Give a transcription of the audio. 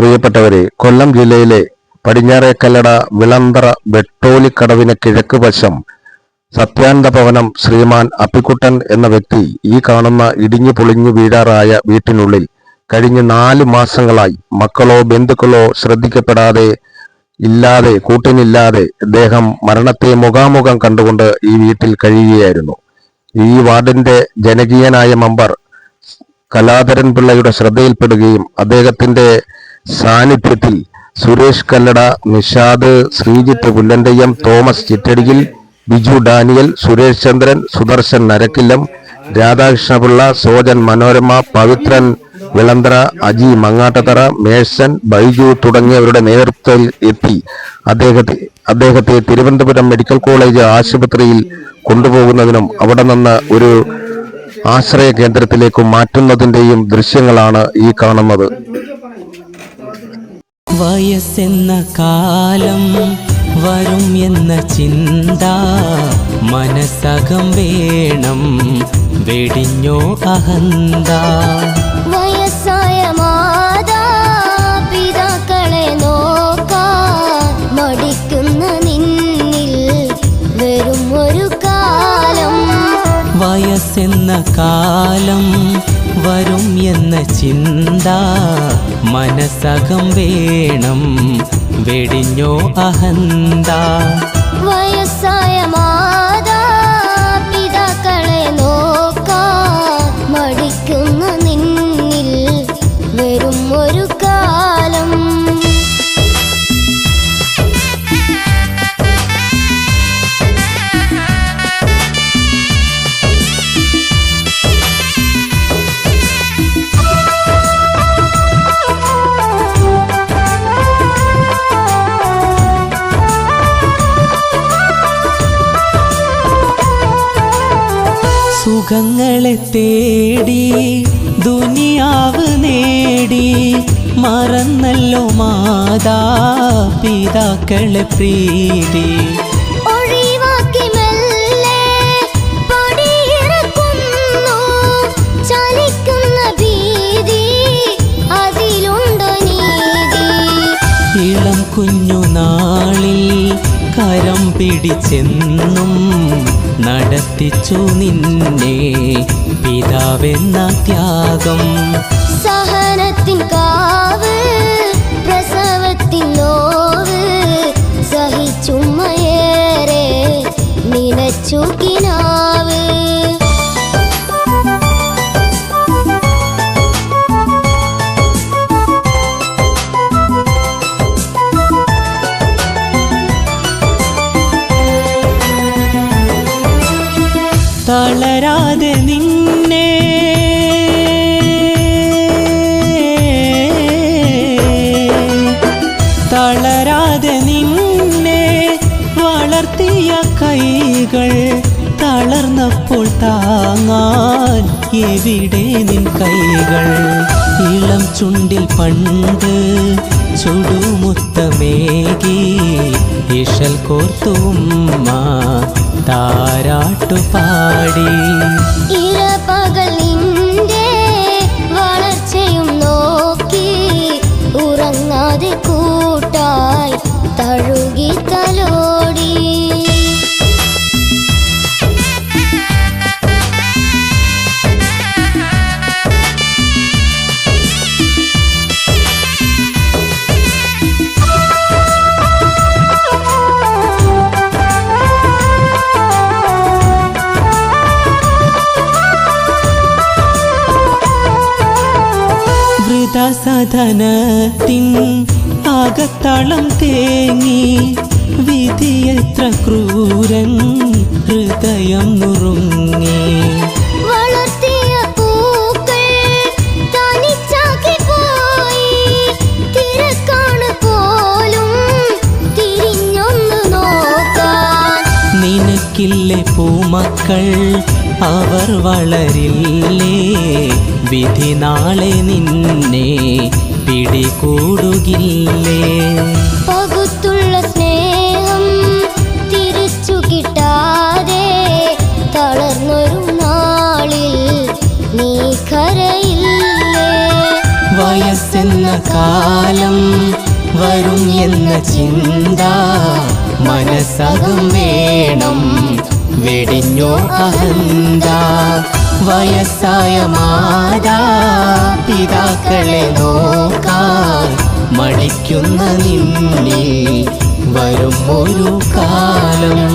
പ്രിയപ്പെട്ടവരെ, കൊല്ലം ജില്ലയിലെ പടിഞ്ഞാറേക്കല്ലട വിളന്തറ വെട്ടോലിക്കടവിന് കിഴക്ക് വശം സത്യാനന്ദ ഭവനം ശ്രീമാൻ അപ്പിക്കുട്ടൻ എന്ന വ്യക്തി ഈ കാണുന്ന ഇടിഞ്ഞു പൊളിഞ്ഞു വീഴാറായ വീട്ടിനുള്ളിൽ കഴിഞ്ഞ 4 മാസങ്ങളായി മക്കളോ ബന്ധുക്കളോ ശ്രദ്ധിക്കപ്പെടാതെ കൂട്ടിനില്ലാതെ അദ്ദേഹം മരണത്തെ മുഖാമുഖം കണ്ടുകൊണ്ട് ഈ വീട്ടിൽ കഴിയുകയായിരുന്നു. ഈ വാർഡിന്റെ ജനകീയനായ മെമ്പർ കലാധരൻ പിള്ളയുടെ ശ്രദ്ധയിൽപ്പെടുകയും അദ്ദേഹത്തിന്റെ സാന്നിധ്യത്തിൽ സുരേഷ് കല്ലട, നിഷാദ്, ശ്രീജിത്ത് പുല്ലന്തയ്യം, തോമസ് ചിറ്റടിയിൽ, ബിജു ഡാനിയൽ, സുരേഷ് ചന്ദ്രൻ, സുദർശൻ നരക്കില്ലം, രാധാകൃഷ്ണപിള്ള, സോജൻ മനോരമ, പവിത്രൻ വിളന്തറ, അജി മങ്ങാട്ടത്തറ, മേഴ്സൻ, ബൈജു തുടങ്ങിയവരുടെ നേതൃത്വത്തിൽ എത്തി അദ്ദേഹത്തെ തിരുവനന്തപുരം മെഡിക്കൽ കോളേജ് ആശുപത്രിയിൽ കൊണ്ടുപോകുന്നതിനും അവിടെ നിന്ന് ഒരു ആശ്രയ കേന്ദ്രത്തിലേക്ക് മാറ്റുന്നതിന്റെയും ദൃശ്യങ്ങളാണ് ഈ കാണുന്നത്. വയസ്സെന്ന കാലം വരും എന്ന ചിന്ത മനസ്സകം വേണം, വെടിഞ്ഞോ അഹന്ത. വയസ്സായ മാതാ പിതാക്കളെ നോക്കാൻ മടിക്കുന്ന നിന്നിൽ വെറും ഒരു കാലം. വയസ്സെന്ന കാലം വരും എന്ന ചിന്ത മനസ്സകം വേണം, വെടിഞ്ഞോ അഹന്ത. വയസ്സായ മാതാ പിതാക്കളെ നോക്കാൻ മടിക്കുന്ന നിന്നിൽ വെറും ഒരു കാലം. സുഖങ്ങളെ തേടി ദുനിയാവ് നേടി മറന്നല്ലോ മാതാ പിതാക്കളെ പ്രീതി. ഒഴിവാക്കി മെല്ലെ പടിയിറക്കുന്നു ചലിക്കുന്ന ഭീതി, അതിലുണ്ടോ നീതി? ഇളം കുഞ്ഞുനാളിൽ കരം പിടിച്ചെന്നും നടത്തിച്ചു നിന്നെ പിതാവെന്ന ത്യാഗം. സഹനത്തിൻ കാവ് പ്രസവത്തിൻ നോവ് സഹിച്ചുമ്മയേറെ നിനച്ചു കിനാവ്. തളരാതെ നിന്നെ വളർത്തിയ കൈകൾ തളർന്നപ്പോൾ താങ്ങാൻ എവിടെ നിൻ കൈകൾ. ഇളം ചുണ്ടിൽ പണ്ട് ചുടുമുത്തമേകി ഇഷൽ കോർത്തുമ്മ താരാട്ടുപാടി. ഇരപകൽ നിന്റെ വളർച്ചയും നോക്കി ഉറങ്ങാതെ കൂട്ടായി തഴുകി തലോടി. സദനത്തിൻ അകത്തളം തേങ്ങി വിധിയെത്ര ക്രൂരൻ ഹൃദയം നുറുങ്ങി. വളർത്തിയ പൂക്കൾ തനിച്ചാക്കി പോയി, തിരക്കാണ് പോലും തിരിഞ്ഞൊന്നു നോക്കാൻ. നിനക്കില്ലേ പൂമക്കൾ, അവർ വളരില്ലേ, വിധി നാളെ നിന്നെ പിടികൂടുകില്ലേ. പകുത്തുള്ള സ്നേഹം തിരിച്ചു കിട്ടാതെ തളർന്നൊരു നാളിൽ നീ കരയില്ലേ. വയസ്സെന്ന കാലം കാലം വരും എന്ന ചിന്ത മനസ്സകം വേണം, വെടിഞ്ഞോ അഹന്ത. വയസ്സായ മാതാപിതാക്കളെ നോക്കാൻ മടിക്കുന്ന നിന്നിൽ വരും ഒരു കാലം.